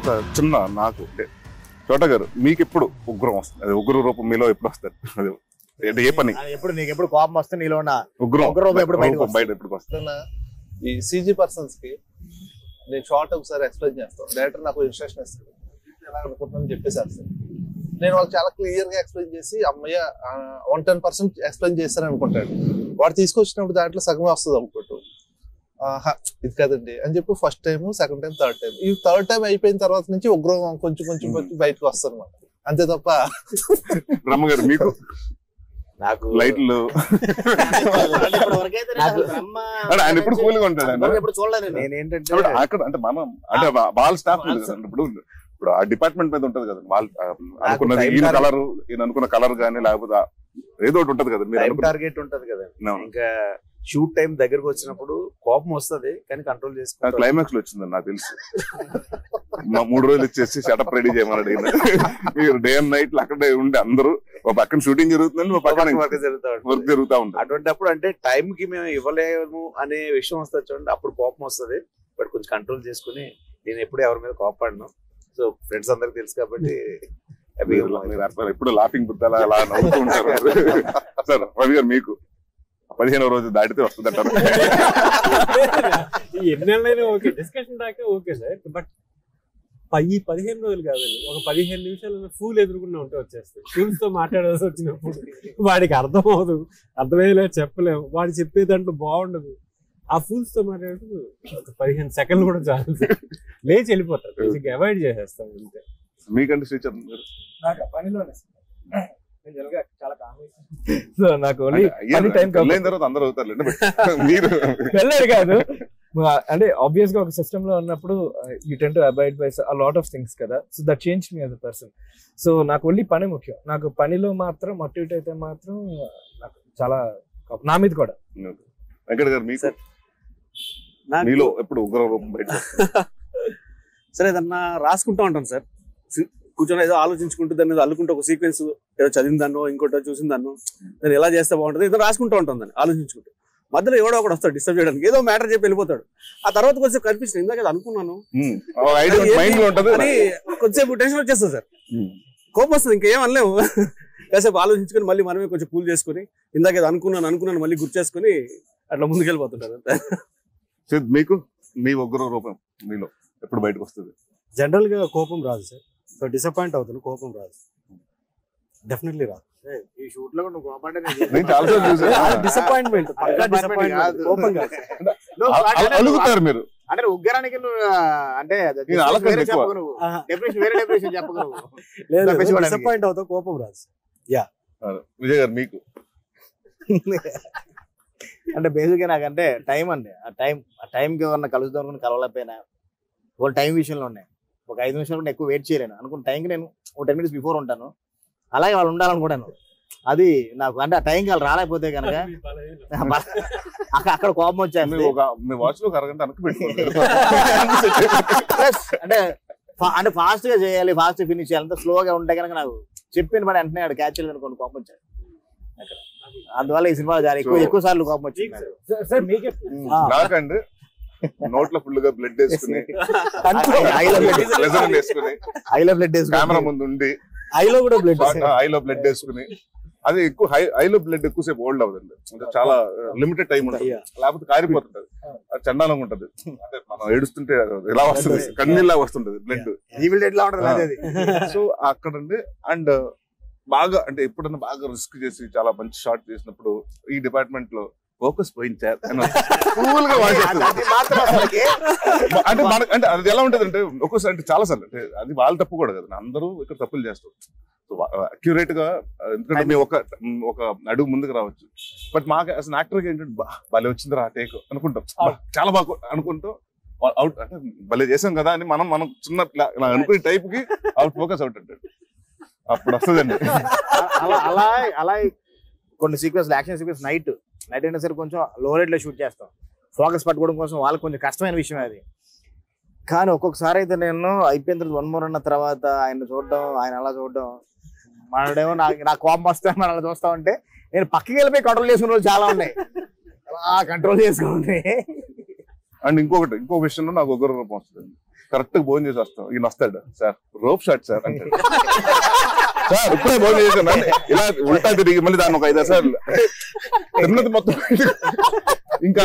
ఒక చిన్న నాకు అంటే చోట గారు మీకు ఎప్పుడు ఉగ్రం వస్తుంది? అది ఉగ్ర రూపం మీలో ఎప్పుడు వస్తారు? అది ఏ పని? ఎప్పుడు నీకు ఎప్పుడు కోపం వస్తే నీలో ఉన్న ఉగ్రం ఎప్పుడు బయట ఎప్పుడు వస్తుంది? ఈ సీజీ పర్సన్స్ కి నేను షార్ట్ ఒకసారి ఎక్స్ప్లెయిన్ చేస్తాను. డైరెక్టర్ నాకు ఇన్స్ట్రక్షన్ ఇస్తాడు, ఎలా అనుకుంటున్నాను చెప్పేసి నేను వాళ్ళు చాలా క్లియర్ గా ఎక్స్ప్లెయిన్ చేసి అమ్మయ్య 110% ఎక్స్ప్లెయిన్ చేస్తాను అనుకుంటాడు. వాడు తీసుకొచ్చినప్పుడు దాంట్లో సగమే వస్తుంది అనుకుంటూ ఇది కదండి అని చెప్పి first time, second time, third time. ఈ థర్డ్ టైం అయిపోయిన తర్వాత నుంచి ఉగ్రం కొంచెం కొంచెం బయటకు వస్తుంది అనమాట, అంతే తప్ప. బ్రహ్మగారు మీకు? నాకు లైట్లు ఆయన ఎప్పుడు కూల్గా ఉంటాడు. నేను ఏంటంటే అక్కడ అంటే మనం అంటే వాళ్ళ స్టాఫ్ ఇప్పుడు ఆ డిపార్ట్మెంట్ మీద ఉంటది కదా, వాళ్ళు అనుకున్నది ఈయన కలర్, ఈయన అనుకున్న కలర్ గానీ లేకపోతే ఏదో ఒకటి ఉంటది కదా, మీరు టార్గెట్ ఉంటది కదా. ఇంకా షూట్ టైం దగ్గరకు వచ్చినప్పుడు కోపం వస్తుంది కానీ కంట్రోల్ చేసుకో. క్లైమాక్స్ లో వచ్చిందని నాకు తెలుసు. 3 రోజులు ఇచ్చేసి సెటప్ రెడీ చేయమన్నాడు. మీరు డే అండ్ నైట్ అక్కడే ఉండి అందరూ ఒక పక్కన షూటింగ్ జరుగుతుందని ఒక పక్కన వర్క్ జరుగుతా ఉంటుంది. అటువంటిప్పుడు అంటే టైం కి మేము ఇవ్వలేము అనే విషయం వస్తుంది చూడండి, అప్పుడు కోపం వస్తుంది. బట్ కొంచెం కంట్రోల్ చేసుకుని నేను ఎప్పుడు ఎవరి మీద కోపపడను. సో ఫ్రెండ్స్ అందరికి తెలుసు కాబట్టి ఎప్పుడు లాఫింగ్ బుద్ధాలా అలా నవ్వుతూ ఉంటారు. సార్ రవి గారు మీకు 15వ రోజు దాటితే వస్తుంది అంటారు? ఎన్నెళ్ళైనా ఓకే, డిస్కషన్ దాకా ఓకే సార్. బట్ ఈ 15 రోజులు కాదండి, ఒక 15 నిమిషాలు ఫూల్ ఎదురుకుండా ఉంటే వచ్చేస్తాయి. ఫూల్స్ తో మాట్లాడాల్సి వచ్చినప్పుడు వాడికి అర్థం అవదు, అర్థమయ్యేలా చెప్పలేము, వాడు చెప్పే దాంట్లో బాగుండదు. ఆ ఫూల్స్ తో మాట్లాడుతూ 15 సెకండ్లు కూడా చాలు, లేచి వెళ్ళిపోతారు, అవాయిడ్ చేసేస్తాం అంతే. మీకంటే శ్రీచంద్ గారు? నాకు పనిలోనే చాలా సో నాకు అందరూ అవుతారు మీరు వెళ్ళారు కాదు. అంటే ఆబ్వియస్ గా ఒక సిస్టమ్ లో ఉన్నప్పుడు you tend to abide by a lot of things కదా. So that change me as a person. సో నాకు ఓన్లీ పని ముఖ్యం. నాకు పనిలో మాత్రం మోటివేట్ అయితే మాత్రం నాకు చాలా నా మీద కూడా. వెంకట గారు మీకు? మీలో ఎప్పుడు ఉగ్ర రూపం బయట? సరే ఏదన్నా రాసుకుంటా ఉంటాను సార్, కూర్చొని ఏదో ఆలోచించుకుంటూ దాన్ని ఏదో అల్లుకుంటూ ఒక సీక్వెన్స్ ఏదో చదివిందాన్నో ఇంకోటో చూసిందాన్నో నేను ఎలా చేస్తే బాగుంటుంది ఏదో రాసుకుంటూ ఉంటాను దాన్ని ఆలోచించుకుంటూ. మధ్యలో ఎవడో ఒకటి వస్తాడు డిస్టర్బ్ చేయడానికి, ఏదో మ్యాటర్ చెప్పి వెళ్ళిపోతాడు. ఆ తర్వాత కొంచెం కనిపిస్తుంది ఇందాక అనుకున్నాను అని కొంచెంసేపు టెన్షన్ వచ్చేస్తుంది సార్, కోపం వస్తుంది, ఇంకేం అనలేము. కాసేపు ఆలోచించుకొని మళ్ళీ మనమే కొంచెం కూల్ చేసుకుని ఇందాక ఏదో అనుకున్నాను మళ్ళీ గుర్తు చేసుకుని అట్లా ముందుకెళ్ళిపోతుంటారు. మీకు మీ ఉగ్ర రూపం మీలో ఎప్పుడు బయటకు వస్తుంది? జనరల్ గా కోపం రాదు సార్. సో డిసప్పాయింట్ అవుతాను, కోపం రాదు, డెఫినెట్లీ రాదు. ఈ షూట్ లో నువ్వు డిసప్పాయింట్మెంట్ అలుగుతారు మీరు అంటే ఉగ్రానికి అంటే డిసప్పాయింట్ అవుతావు, కోపం రాదు. యా విజయ్ గారు మీకు? అంటే బేసిక్ గా నాకంటే టైం అండి. ఆ టైంకి ఎవరన్నా కలుద్దాం అనుకుని కలవలేకపోయినా, వాళ్ళ టైం విషయంలో ఉన్నాయి. ఒక 5 నిమిషాలు కూడా ఎక్కువ వెయిట్ చేయలేను అనుకున్న టైంకి నేను ఒక 10 minutes బిఫోర్ ఉంటాను. అలాగే వాళ్ళు ఉండాలనుకుంటాను. అది నాకు అంటే ఆ టైంకి వాళ్ళు రాలేకపోతే కనుక అక్కడ కోపం వచ్చాను. మీ వాచ్ లో అరగంట అంటే ఫాస్ట్ గా చేయాలి, ఫాస్ట్ ఫినిష్ చేయాలి, అంత స్లోగా ఉంటే కనుక నాకు చెప్పిన పని వెంటనే ఆడు క్యాచ్ చేయలేదు అనుకోండి, కోపం వచ్చాడు. అందువల్ల ఈ సినిమా ఎక్కువ సార్లు కోపం వచ్చింది. నాకండి నోట్లో ఫుల్ గా బ్లడ్ వేసుకుని కెమెరా ముందు ఉండి ఐలో కూడా ఐలో బ్లడ్ వేసుకుని, అది ఎక్కువ ఐలో బ్లడ్ ఎక్కువసేపు ఓల్డ్ అవ్వదండి, చాలా లిమిటెడ్ టైం ఉంటుంది, లేకపోతే కారిపోతుంటది, చండాలంగా ఉంటది. అంటే మనం ఏడుస్తుంటే ఇలా వస్తుంది, కన్నీళ్ళ వస్తుంటది బ్లడ్. సో అక్కడండి అండ్ బాగా అంటే ఎప్పుడన్నా బాగా రిస్క్ చేసి చాలా మంచి షాట్ చేసినప్పుడు ఈ డిపార్ట్మెంట్ లో ఫోకస్ పోయింది అంటే అది ఎలా ఉంటది అంటే ఒక్కోసారి అంటే చాలా సార్లు అంటే అది వాళ్ళ తప్పు కూడా కదా, అందరూ ఇక్కడ తప్పులు చేస్తారు. సో అక్యురేట్ గా ఎందుకంటే మేము ఒక అడుగు ముందుకు రావచ్చు. బట్ మాకు అసలు యాక్టర్కి ఏంటంటే భలే వచ్చిందిరా టేక్ అనుకుంటాం, చాలా బాగా అనుకుంటాం, అవుట్ అంటే భలే చేసాం కదా అని మనం చిన్న అనుకునే టైప్ కి అవుట్ ఫోకస్ అవుట్ అంటాడు. అప్పుడు వస్తుందండి అలా కొన్ని సీక్వెన్స్, యాక్షన్ సీక్వెన్స్ నైట్ అయినా సరే కొంచెం లో రేట్ లో షూట్ చేస్తాం. ఫోకస్ పట్టుకోవడం కోసం వాళ్ళకి కొంచెం కష్టమైన విషయం అది. కానీ ఒక్కొక్కసారి అయితే నేను అయిపోయిన తర్వాత 1 more అన్న తర్వాత ఆయన చూడడం, ఆయన అలా చూడడం, మనడేమో నాకు కోపం వస్తే మనం అలా చూస్తా ఉంటే నేను పక్కకి వెళ్ళిపోయి కంట్రోల్ చేసుకునే రోజు చాలా ఉన్నాయి. అలా కంట్రోల్ చేసుకోండి. అండ్ ఇంకో విషయంలో నాకు ఉగ్ర రూపం వస్తుంది. కరెక్ట్ గా భోజనం చేసి వస్తాం, ఈయన వస్తాడు, సార్ రోప్ షాట్ సార్ అంటాడు. సార్ ఇప్పుడే భోజనం చేసాను, ఇలా ఉల్టా తిరిగి మళ్ళీ దాన్ని ఒక 5 సార్లు తిన్నది మొత్తం. ఇంకా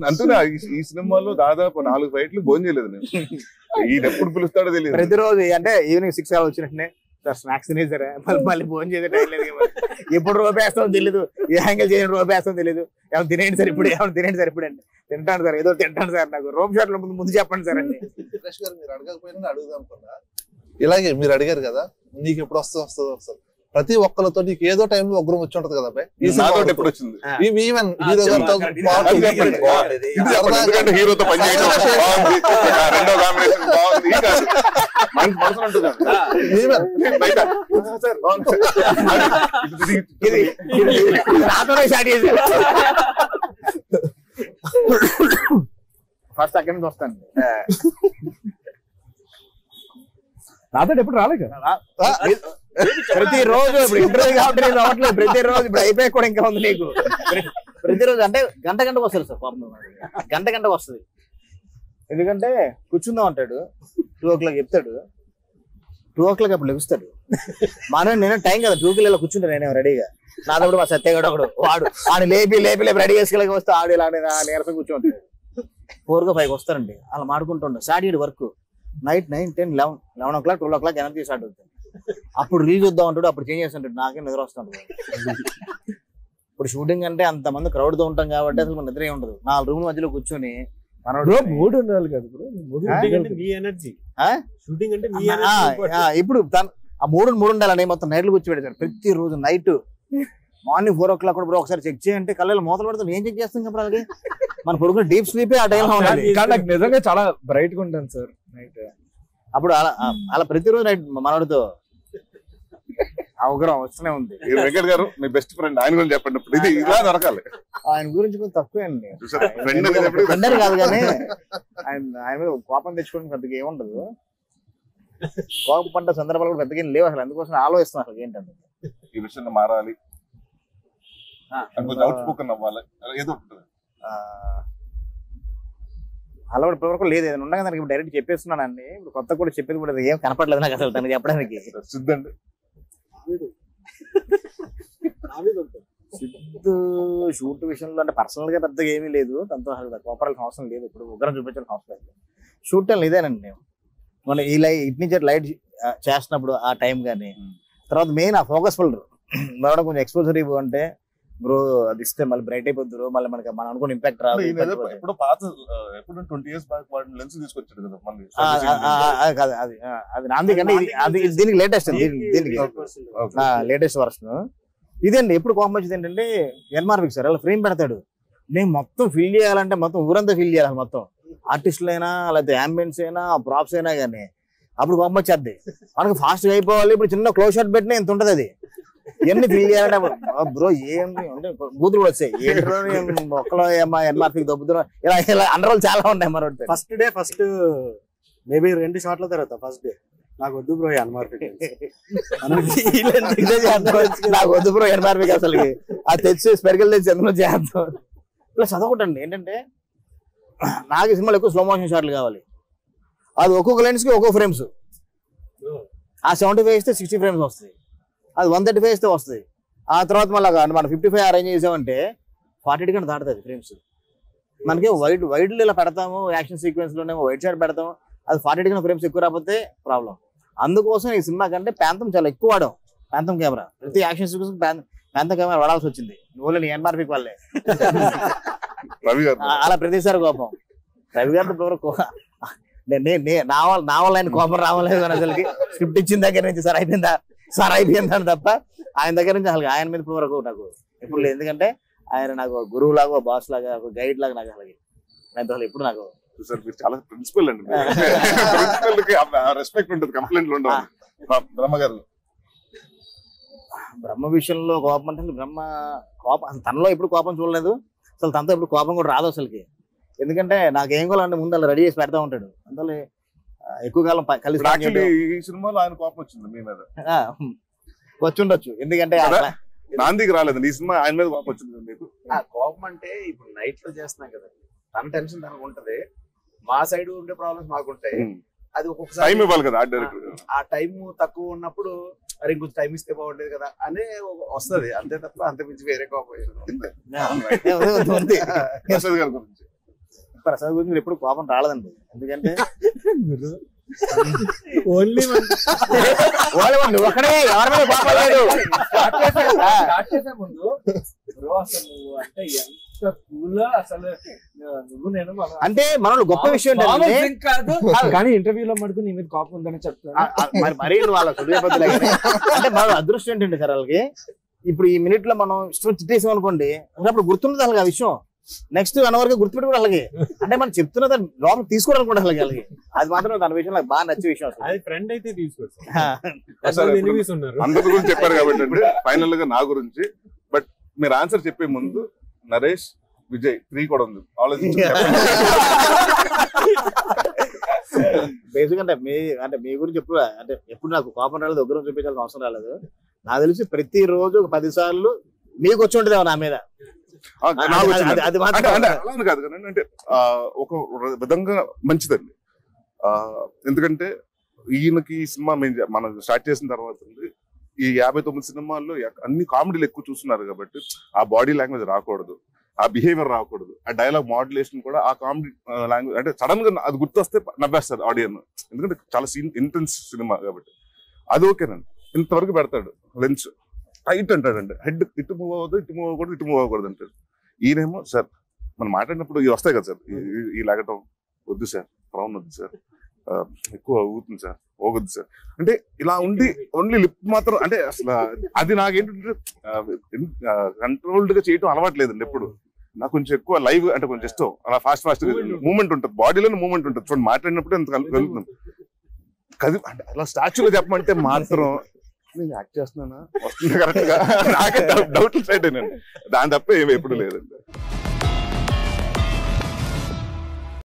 అంటున్నా ఈ సినిమాలో దాదాపు 4 ఫైట్లు భోజనం చేయలేదు నేను. ఈయన ఎప్పుడు పిలుస్తాడో తెలియదు. ప్రతిరోజు అంటే ఈవినింగ్ 6 అలా వచ్చినట్టునే సార్ స్నాక్స్ తినేసారా, మళ్ళీ భోజనం చేసే టైం లేదు, ఎప్పుడు రూపేస్తామో తెలీదు, ఏ హ్యాంగిల్ చేయని రూపేస్తామో తెలీదు, ఏమైనా తినేయండి సార్ ఇప్పుడు, ఏమైనా తినేయండి సార్ ఇప్పుడు అంటే తింటాను సార్, ఏదో తింటాను సార్, నాకు రోప్ షాట్లు ముందు చెప్పండి సార్ అండి. సురేష్ గారు మీరు అడగకపోయినా అడుగుదాం అనుకున్నా. ఇలాగే మీరు అడిగారు కదా, నీకు ఎప్పుడు వస్తుంది. ప్రతి ఒక్కరితో నీకు ఏదో టైంలో ఒగ్గురం వచ్చి ఉంటది కదా అబ్బాయి. ఎప్పుడు వచ్చింది ఈవెన్ హీరో గారితో హీరోతో పని చేయడం బాగుంది, రెండో కాంబినేషన్ బాగుంది, మనసు ఉంటుంది ఫస్ట్ అక్కడి నుంచి వస్తాను. నాతో ఎప్పుడు రాలేదు. ప్రతిరోజు ఇప్పుడు ఇంటర్వ్యూ కాబట్టి నేను రావట్లేదు, ప్రతిరోజు ఇప్పుడు అయిపోయి కూడా ఇంకా ఉంది నీకు. ప్రతిరోజు అంటే గంటకు వస్తుంది సార్, పాపం గంటకు వస్తుంది. ఎందుకంటే కూర్చుందాం అంటాడు, 2 o'clock చెప్తాడు, 2 o'clock అప్పుడు లెగుస్తాడు. మనం నేను టైం కదా 2కి ఇలా కూర్చుంటాను నేను రెడీగా. నాదప్పుడు మా సత్యగడ ఒకడు వాడు ఆడు లేపి రెడీ చేసుకెళ్ళి వస్తే ఆడు ఇలా నీరసం కూర్చోంటాడు. 4 5 వస్తారండి, అలా మాడుకుంటుండే Saturday work. Night 9 10 11 o'clock 12 o'clock energy start అవుతుంది. అప్పుడు రీల్ చూద్దాం అంటాడు, అప్పుడు చేంజ్ చేస్తుంటాడు, నాకే నిద్ర వస్తాడు. ఇప్పుడు షూటింగ్ అంటే అంతమంది క్రౌడ్ తో ఉంటాం కాబట్టి అసలు మన నిద్ర ఉండదు. 4 రూమ్ల మధ్యలో కూర్చొని మూడు ఉండాలి కదా బ్రో, మీ ఎనర్జీ షూటింగ్ అంటే ఇప్పుడు ఆ 3 ఉండాలని మొత్తం నైట్లు కూర్చోబెడతాడు ప్రతిరోజు. నైట్ మార్నింగ్ 4 o'clock కూడా బ్రో ఒకసారి చెక్ చేయంటే కళ్ళలో మూతలు పెడతాను, ఏం చెక్ చేస్తాం ఇప్పుడు అలాగే మన కొడుకుని డీప్ స్లీపే ఆ టైంలో ఉండాలి. నాకు నిజంగా చాలా బ్రైట్ గా ఉంటాను సార్ నైట్. అప్పుడు అలా ప్రతిరోజు నైట్ మనవాడితో అవసరం వస్తూనే ఉంది. వెంకట్ గారు మీ బెస్ట్ ఫ్రెండ్, ఆయన గురించి చెప్పండి. ఇప్పుడు ఇది ఇలా దొరకాలి. ఆయన గురించి కొంచెం తక్కువే అండి, ఫ్రెండ్ ఫ్రెండ్ కాదు కానీ ఆయన మీద కోపం తెచ్చుకోవడం పెద్దగా ఏముండదు. కోపం పంట సందర్భాలు కూడా పెద్దగా లేవు అసలు, అందుకోసం ఆలోచిస్తాం అసలు ఏంటంటే ఈ విషయంలో మారాలి, అవుట్ స్పోకన్ అవ్వాలి, ఏదో ఉంటుంది. అలా ఇప్పటివరకు లేదు, ఏదైనా ఉండగా దానికి డైరెక్ట్ చెప్పేస్తున్నానండి. ఇప్పుడు కొత్త కూడా చెప్పేది కూడా ఏం కనపడలేదు నాకు అసలు తనకి చెప్పడానికి. సిద్ధండి సిద్ధు షూట్ విషయంలో అంటే పర్సనల్ గా పెద్దగా ఏమీ లేదు, తనతో అసలు కోపరాల్సిన అవసరం లేదు, ఇప్పుడు ఉగ్రం చూపించాల్సిన అవసరం లేదు. షూట్ టైం ఇదేనండి మేము మన ఈ ఇటు నుంచి లైట్ చేస్తున్నప్పుడు ఆ టైం కానీ, తర్వాత మెయిన్ ఆ ఫోకస్ ఫోల్డర్ మనం కొంచెం ఎక్స్పోజర్ ఇవ్వు అంటే బ్రో అది ఇస్తే మళ్ళీ బ్రైట్ అయిపోద్దు, మళ్ళీ మనకి మనం అనుకున్న ఇంపాక్ట్ రాదు. ఎప్పుడు పాత ఎప్పుడు 20 years బ్యాక్ వాడిని లెన్స్ తీసుకొచ్చాడు కదా మళ్ళీ. అది నాంది కంటే అది దీనికి లేటెస్ట్, దీనికి లేటెస్ట్ వర్షన్ ఇదండి. ఎప్పుడు కోపం వచ్చేది ఏంటంటే ఎన్మార్విక్ సార్ అలా ఫ్రేమ్ పెడతాడు, నేను మొత్తం ఫిల్ చేయాలంటే మొత్తం ఊరంతా ఫిల్ చేయాలి, మొత్తం ఆర్టిస్టులు అయినా లేకపోతే అంబియన్స్ అయినా ప్రాప్స్ అయినా కానీ అప్పుడు కోపం వచ్చేది. మనకి ఫాస్ట్ గా అయిపోవాలి, ఇప్పుడు చిన్న క్లోజ్ షాట్ పెట్టినా ఎంత ఉంటుంది అది, ఎన్ని ఫీల్ చేయాలంటే బ్రో ఏంటి అంటే బూతులు కూడా వచ్చాయి, ఒక్కలో ఏమా ఎన్మార్ఫీకి దొబ్బుతున్నాం, ఇలా ఇలా అండర్ చాలా ఉన్నాయి. మరొకటి ఫస్ట్ మేబీ 2 షాట్ల తర్వాత ఫస్ట్ డే నాకు వద్దు బ్రో ఎన్మార్ఫీ, నాకు వద్దు బ్రో ఎన్మార్ఫీకి అసలు అది తెచ్చి స్పెరికల్ తెచ్చి ఎందులో చేద్దాం. ప్లస్ అదొకటండి ఏంటంటే నాకు ఈ సినిమాలో ఎక్కువ స్లో మోషన్ షాట్లు కావాలి, అది ఒక్కొక్క లెన్స్ కి ఒక్కొక్క ఫ్రేమ్స్, ఆ 75 ఇస్తే 60 frames వస్తుంది, అది 135 ఇస్తే వస్తుంది. ఆ తర్వాత మళ్ళీ మనం 55 అరేంజ్ చేసామంటే 40 కంటే దాటుతుంది ఫ్రేమ్స్. మనకి వైడ్ ఇలా పెడతాము, యాక్షన్ సీక్వెన్స్ లోనే వైడ్ షాట్ పెడతాము, అది 40 కన్నా ఫ్రేమ్స్ ఎక్కువ రాకపోతే ప్రాబ్లం. అందుకోసం ఈ సినిమా కంటే ప్యాంతం చాలా ఎక్కువ వాడాం, ప్యాంతం కెమెరా. ప్రతి యాక్షన్ సీక్వెన్స్ ప్యాంతం కెమెరా వాడాల్సి వచ్చింది, ఓన్లీ ఎన్ఆర్పి వాళ్ళే. అలా ప్రతిసారి కోపం రవి గారితో నా వల్ల ఆయన కోపం రావలేదు అని అసలుకి స్క్రిప్ట్ ఇచ్చిన దగ్గర నుంచి సార్ అయిపోయిందని తప్ప ఆయన దగ్గర నుంచి అసలు ఆయన మీద ఇప్పుడు వరకు నాకు ఎప్పుడు లేదు. ఎందుకంటే ఆయన నాకు గురువు లాగా, బాస్ లాగా, ఒక గైడ్ లాగా నాకు అలాగే ఆయన అసలు ఎప్పుడు నాకు చాలా ప్రిన్సిపల్ అండి, రెస్పెక్ట్ ఉంటుంది, కంప్లైంట్లు ఉండవు. బ్రహ్మగారు బ్రహ్మ విషయంలో కోపం అంటే కోపం తనలో ఎప్పుడు కోపం చూడలేదు, అసలు తనతో ఎప్పుడు కోపం కూడా రాదు అసలుకి. ఎందుకంటే నాకేం కోవాలంటే ముందు అలా రెడీ చేసి పెడతా ఉంటాడు, అందులో ఎక్కువ కాలం కలిసి. ఈ సినిమాలో ఆయన కోపం వచ్చింది మీ మీద, వచ్చుండొచ్చు. ఎందుకంటే నాందికి రాలేదు, ఈ సినిమా ఆయన మీద కోపం వచ్చింది మీకు. కోపం అంటే ఇప్పుడు నైట్ లో చేస్తున్నాం కదా, తన టెన్షన్ తనకు ఉంటది, మా సైడ్ ఉండే ప్రాబ్లమ్స్ మాకు ఉంటాయి. అది టైం ఒక్కొక్కసారి ఇవ్వాలి కదా ఆర్ట్ డైరెక్టర్. ఆ టైం తక్కువ ఉన్నప్పుడు అరే ఇంకొంచెం టైం ఇస్తే బాగుండేది కదా అనే వస్తది, అంతే తప్ప అంత మించి వేరే కోపం ఏం లేదు. ప్రసాద్ గారి గురించి ప్రసాద్ గురించి ఎప్పుడు కోపం రాలేదండి, ఎందుకంటే ఓన్లీ నువ్వు ఒక్కడే ఎవరి మీద కోపం లేదు. స్టార్ట్ చేసే ముందు బ్రో అసలు నువ్వు అంటే ఎంత కూల్ అసలు నువ్వు నేను అంటే మనలో గొప్ప విషయం ఏంటంటే కాదు కానీ ఇంటర్వ్యూలో మటుకు నీ మీద కోపం ఉందని చెప్తాను. మరీ వాళ్ళ సుడియబద్దులు అంటే మన అదృష్టం ఏంటండి సార్ వాళ్ళకి, ఇప్పుడు ఈ మినిట్ లో మనం ఇష్టం చిట్టేసాం అనుకోండి, అప్పుడు గుర్తున్నది అలాగే ఆ విషయం, నెక్స్ట్ 1 hour గుర్తుపెట్టుకోవడం అలాగే, అంటే మనం చెప్తున్నది లోపల తీసుకోవడం కూడా అలాగే అలాగే, అది మాత్రం తన విషయం నాకు బాగా నచ్చే విషయం. అది ఫ్రెండ్ అయితే తీసుకోవచ్చు, అసలు ఎనిమిస్ ఉన్నారు. అందరి గురించి చెప్పారు కాబట్టి అండి ఫైనల్ గా నా గురించి. బట్ మీరు ఆన్సర్ చెప్పే ముందు నరేష్, విజయ్ 3 కూడా ఉంది, ఆలోచించి బేసిక్ అంటే మీ గురించి ఎప్పుడు అంటే ఎప్పుడు నాకు కోపం రాలేదు, దగ్గర చూపించాల్సిన అవసరం రాలేదు. నాకు తెలిసి ప్రతి రోజు ఒక 10 సార్లు మీకు వచ్చి ఉంటుంది నా మీద. అది అలానే కాదు కానీ అంటే ఒక విధంగా మంచిదండి. ఎందుకంటే ఈయనకి ఈ సినిమా మనం స్టార్ట్ చేసిన తర్వాత ఈ 59 సినిమాల్లో అన్ని కామెడీలు ఎక్కువ చూస్తున్నారు కాబట్టి ఆ బాడీ లాంగ్వేజ్ రాకూడదు, ఆ బిహేవియర్ రాకూడదు, ఆ డైలాగ్ మాడ్యులేషన్ కూడా ఆ కామెడీ లాంగ్వేజ్ అంటే సడన్ గా అది గుర్తొస్తే నవ్వేస్తారు ఆడియన్, ఎందుకంటే చాలా ఇంటెన్స్ సినిమా కాబట్టి. అది ఓకేనండి, ఇంతవరకు పెడతాడు లెన్స్ టైట్ అంటాడండి, హెడ్ ఇటు మూవ్ అవ్వదు, ఇటు మూవ్ అవ్వకూడదు, ఇటు మూవ్ అవ్వకూడదు అంటాడు. ఈయనేమో సార్ మనం మాట్లాడినప్పుడు ఇవి వస్తాయి కదా సార్, ఈ లాగటం వద్దు సార్, ప్రౌన్ వద్దు సార్, ఎక్కువ ఊగుతుంది సార్, ఓగొద్దు సార్ అంటే ఇలా ఉండి ఓన్లీ లిప్ మాత్రం అంటే అసలు అది నాకేంటంటే కంట్రోల్డ్ గా చేయటం అలవాట్లేదండి. ఎప్పుడు నాకు కొంచెం ఎక్కువ లైవ్ అంటే కొంచెం ఇష్టం, అలా ఫాస్ట్ మూవ్మెంట్ ఉంటుంది, బాడీలోనే మూవ్మెంట్ ఉంటుంది. చూడండి మాట్లాడినప్పుడు ఎంత వెళ్తుంది కది అంటే అలా స్టాచ్యూలో చెప్పమంటే మాత్రం నేను యాక్ట్ చేస్తున్నానా వస్తుంది కరెక్ట్ గా నాకే డౌట్ సైడ్ అయినండి, దాని తప్ప ఏమి ఎప్పుడు లేదండి.